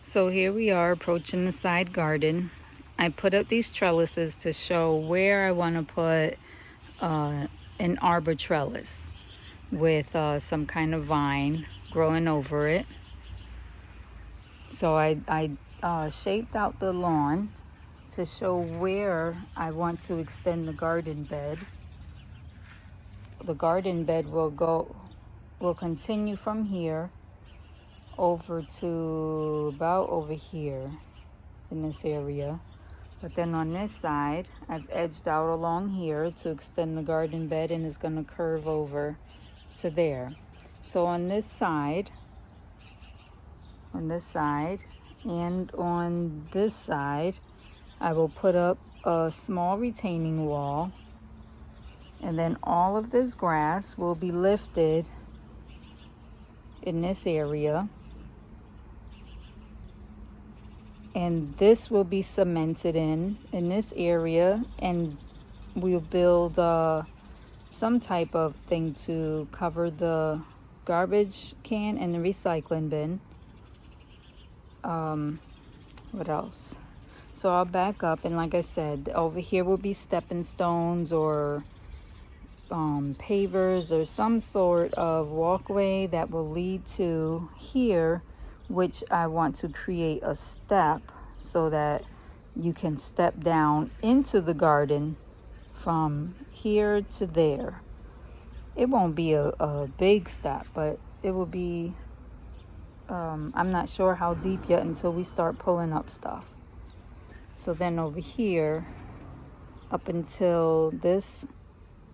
So here we are approaching the side garden. I put up these trellises to show where I want to put an arbor trellis with some kind of vine growing over it. So I shaped out the lawn to show where I want to extend the garden bed. The garden bed will continue from here over to about over here in this area. But then on this side, I've edged out along here to extend the garden bed, and it's going to curve over to there. So on this side, and on this side, I will put up a small retaining wall, and then all of this grass will be lifted in this area, and this will be cemented in this area, and we'll build some type of thing to cover the garbage can and the recycling bin. What else? So I'll back up, and like I said, over here will be stepping stones or pavers or some sort of walkway that will lead to here, which I want to create a step so that you can step down into the garden from here to there. It won't be a big step, but it will be, I'm not sure how deep yet until we start pulling up stuff. So then over here, up until this,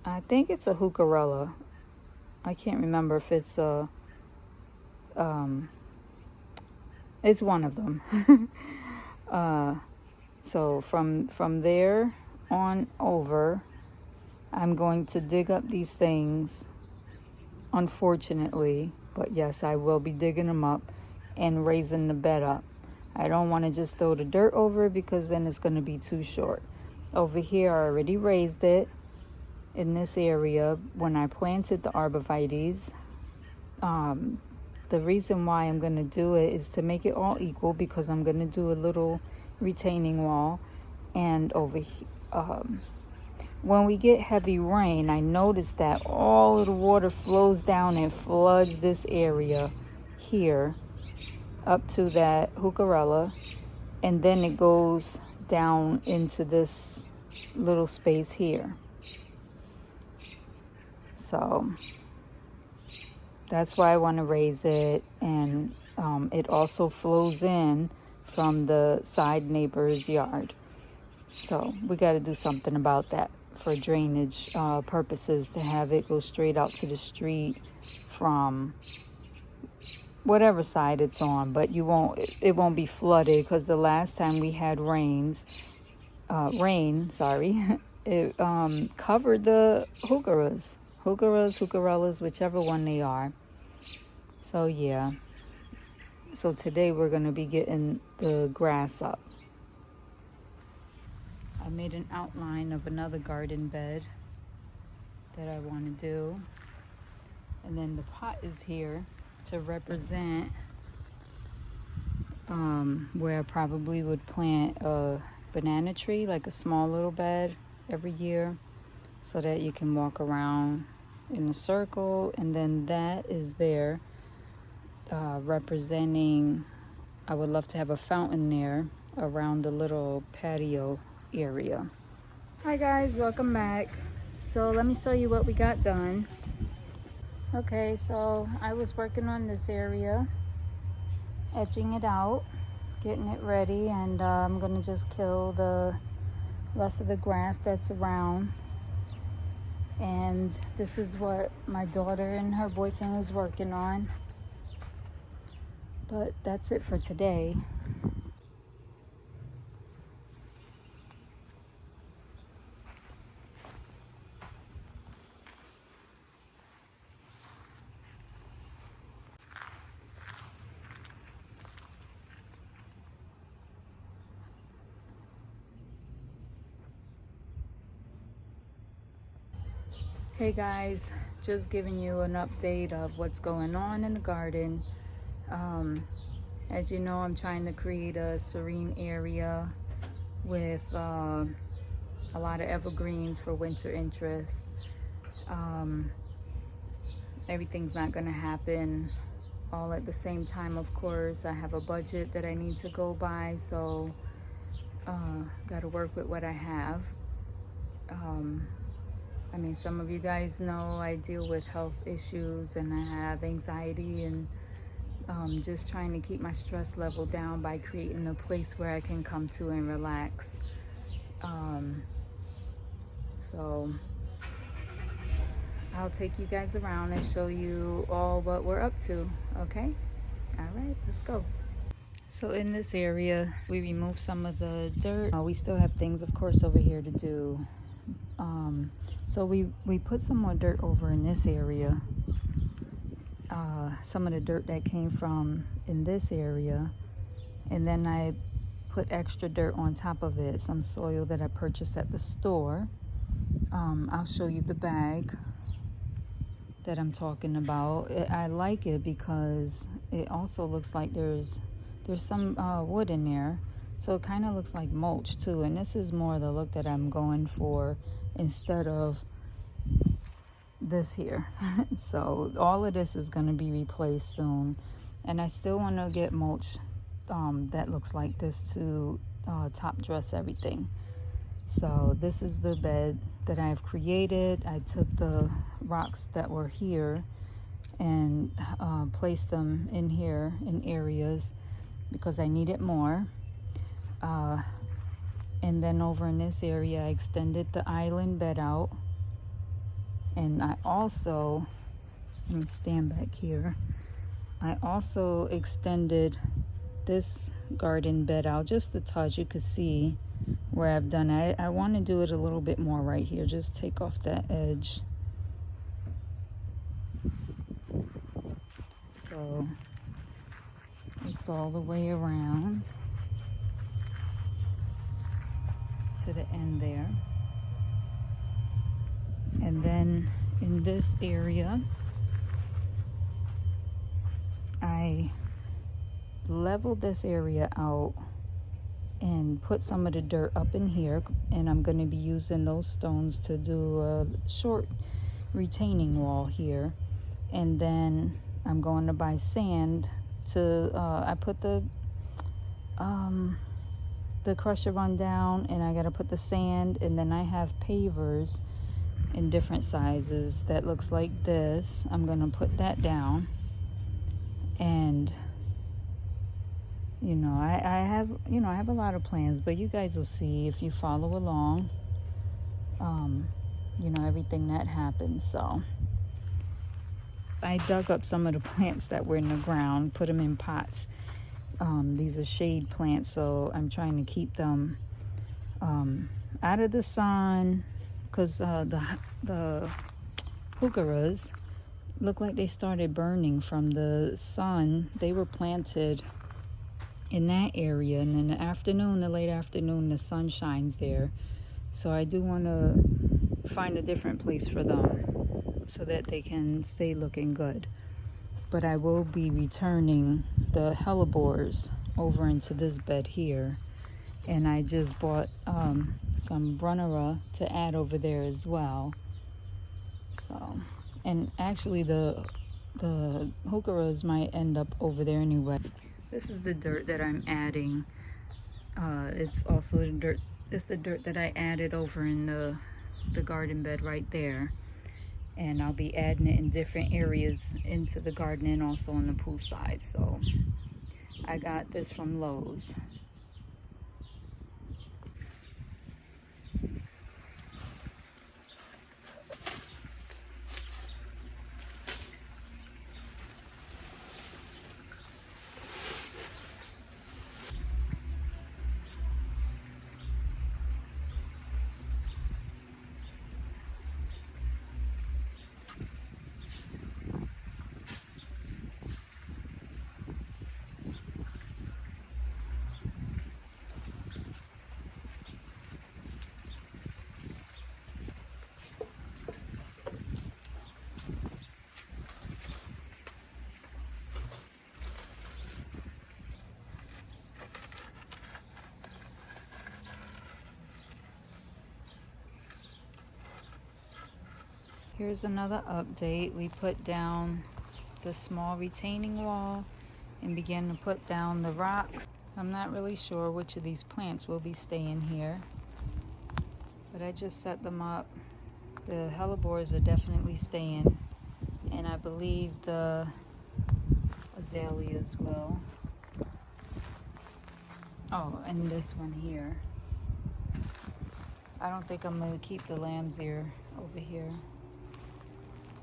I think it's a heucherella. I can't remember if it's it's one of them. So from there on over, I'm going to dig up these things, unfortunately, but yes, I will be digging them up and raising the bed up. I don't want to just throw the dirt over it because then it's going to be too short. Over here, I already raised it in this area when I planted the arborvitaes. The reason why I'm going to do it is to make it all equal, because I'm going to do a little retaining wall. And over here, when we get heavy rain, I noticed that all of the water flows down and floods this area here up to that heucherella, and then it goes down into this little space here. So that's why I want to raise it, and it also flows in from the side neighbor's yard. So we got to do something about that for drainage purposes, to have it go straight out to the street from whatever side it's on. But it won't be flooded, because the last time we had rain, it covered the heucherellas, whichever one they are. So yeah, so today we're going to be getting the grass up. I made an outline of another garden bed that I want to do, and then the pot is here to represent where I probably would plant a banana tree, like a small little bed every year, so that you can walk around in a circle. And then that is there representing, I would love to have a fountain there around the little patio area. Hi guys, welcome back. So let me show you what we got done. Okay, so I was working on this area, edging it out, getting it ready, and I'm gonna just kill the rest of the grass that's around. And this is what my daughter and her boyfriend was working on. But that's it for today. Hey guys, just giving you an update of what's going on in the garden. As you know, I'm trying to create a serene area with a lot of evergreens for winter interest. Everything's not going to happen all at the same time, of course. I have a budget that I need to go by, so got to work with what I have. I mean, some of you guys know I deal with health issues and I have anxiety, and just trying to keep my stress level down by creating a place where I can come to and relax. So I'll take you guys around and show you all what we're up to, okay? All right, let's go. So in this area, we removed some of the dirt. We still have things, of course, over here to do. So we put some more dirt over in this area. Some of the dirt that came from in this area. And then I put extra dirt on top of it, some soil that I purchased at the store. I'll show you the bag that I'm talking about. I like it because it also looks like there's some wood in there, so it kind of looks like mulch too, and this is more the look that I'm going for instead of this here. So all of this is going to be replaced soon, and I still want to get mulch that looks like this to top dress everything. So this is the bed that I have created. I took the rocks that were here and placed them in here in areas because I needed more. And then over in this area, I extended the island bed out. And I also, let me stand back here. I also extended this garden bed out just a touch. You could see where I've done it. I want to do it a little bit more right here. Just take off that edge. So it's all the way around to the end there. And then in this area, I leveled this area out and put some of the dirt up in here, and I'm going to be using those stones to do a short retaining wall here. And then I'm going to buy sand to I put the crusher run down, and I got to put the sand, and then I have pavers in different sizes that looks like this. I'm going to put that down, and I have a lot of plans, but you guys will see if you follow along, everything that happens. So I dug up some of the plants that were in the ground, put them in pots. These are shade plants, so I'm trying to keep them out of the sun, because the heucheras look like they started burning from the sun. They were planted in that area, and in the afternoon, the late afternoon, the sun shines there. So I do want to find a different place for them so that they can stay looking good. But I will be returning the hellebores over into this bed here, and I just bought some brunnera to add over there as well. So, and actually the heucheras might end up over there anyway. This is the dirt that I'm adding. It's also the dirt. It's the dirt that I added over in the garden bed right there. And I'll be adding it in different areas into the garden and also on the pool side. So I got this from Lowe's. Here's another update. We put down the small retaining wall and began to put down the rocks. I'm not really sure which of these plants will be staying here, but I just set them up. The hellebores are definitely staying, and I believe the azaleas will. Oh, and this one here. I don't think I'm going to keep the lamb's ear over here,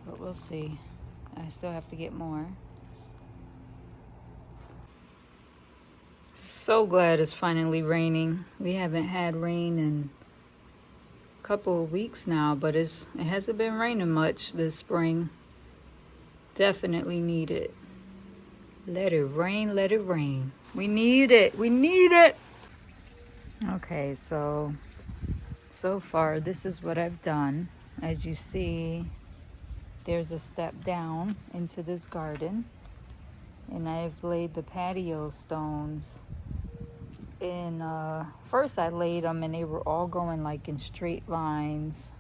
but we'll see. I still have to get more. So glad it's finally raining. We haven't had rain in a couple of weeks now, but it hasn't been raining much this spring. Definitely need it. Let it rain, let it rain. We need it, we need it. Okay, so far this is what I've done. As you see, there's a step down into this garden, and I've laid the patio stones in. First I laid them and they were all going like in straight lines,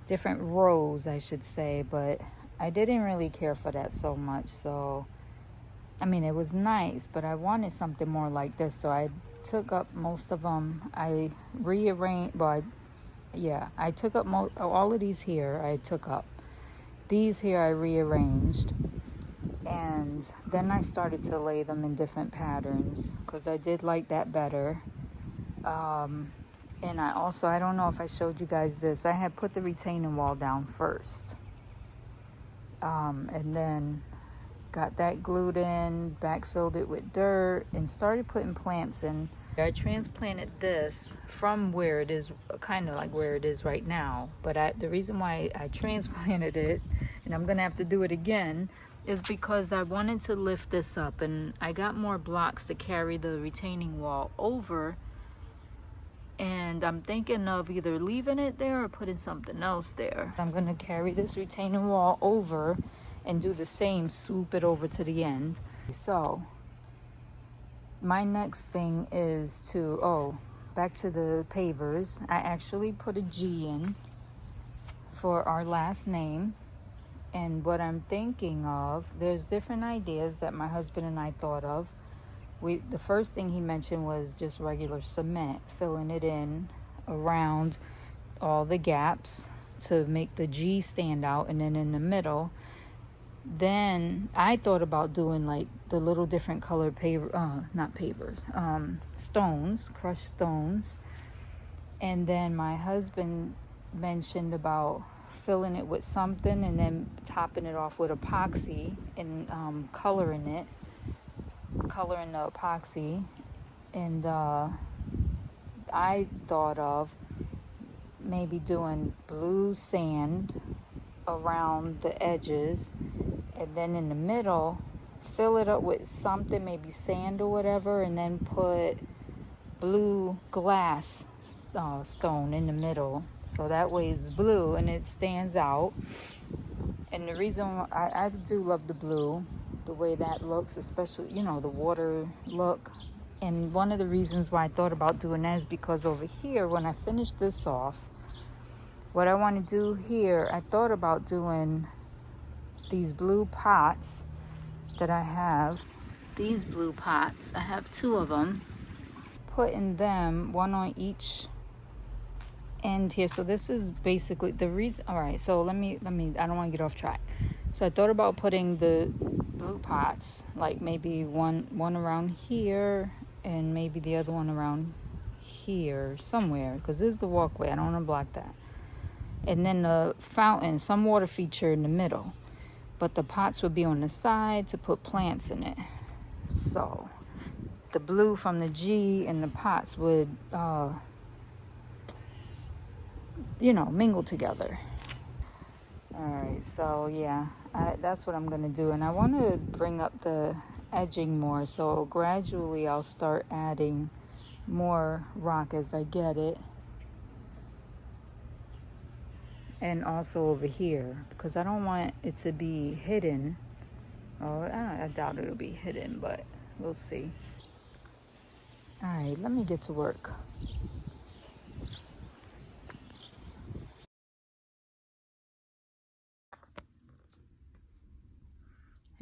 different rows I should say, but I didn't really care for that so much. So I mean, it was nice, but I wanted something more like this, so I took up most of them. I rearranged, but yeah, I took up all of these here. I took up these here. I rearranged, and then I started to lay them in different patterns because I did like that better. And I don't know if I showed you guys this. I had put the retaining wall down first, and then got that glued in, backfilled it with dirt, and started putting plants in. I transplanted this from where it is, kind of like where it is right now. But the reason why I transplanted it, and I'm gonna have to do it again, is because I wanted to lift this up, and I got more blocks to carry the retaining wall over. And I'm thinking of either leaving it there or putting something else there. I'm gonna carry this retaining wall over and do the same, swoop it over to the end. So my next thing is to, back to the pavers. I actually put a G in for our last name. And what I'm thinking of, there's different ideas that my husband and I thought of. The first thing he mentioned was just regular cement, filling it in around all the gaps to make the G stand out, and then in the middle. Then I thought about doing like the little different colored stones, crushed stones. And then my husband mentioned about filling it with something and then topping it off with epoxy and coloring the epoxy. And I thought of maybe doing blue sand around the edges, and then in the middle fill it up with something, maybe sand or whatever, and then put blue glass stone in the middle, so that way it's blue and it stands out. And the reason I do love the blue, the way that looks, especially the water look. And one of the reasons why I thought about doing that is because over here, when I finish this off, what I want to do here, I thought about doing these blue pots that I have. These blue pots, I have 2 of them. Putting them one on each end here. So this is basically the reason. All right, so let me, I don't want to get off track. So I thought about putting the blue pots, like maybe one around here and maybe the other one around here somewhere, because this is the walkway. I don't want to block that. And then the fountain, some water feature in the middle, but the pots would be on the side to put plants in it. So the blue from the G and the pots would mingle together. All right, so yeah, that's what I'm gonna do. And I want to bring up the edging more, so gradually I'll start adding more rock as I get it. And also over here, because I don't want it to be hidden. I doubt it'll be hidden, but we'll see. All right, let me get to work.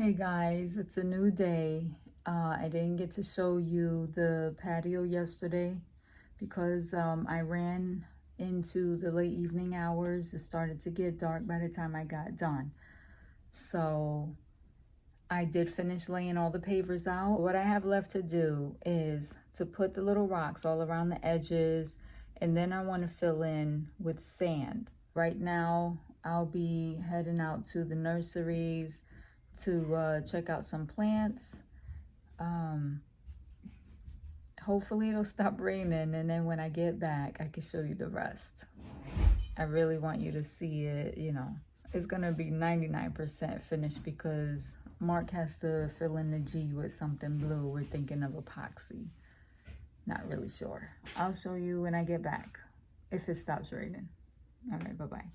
Hey guys, it's a new day. I didn't get to show you the patio yesterday because I ran into the late evening hours. It started to get dark by the time I got done. So I did finish laying all the pavers out. What I have left to do is to put the little rocks all around the edges, and then I want to fill in with sand. Right now, I'll be heading out to the nurseries to check out some plants. Hopefully it'll stop raining, and then when I get back, I can show you the rest. I really want you to see it, you know. It's gonna be 99% finished because Mark has to fill in the G with something blue. We're thinking of epoxy. Not really sure. I'll show you when I get back, if it stops raining. All right, bye-bye.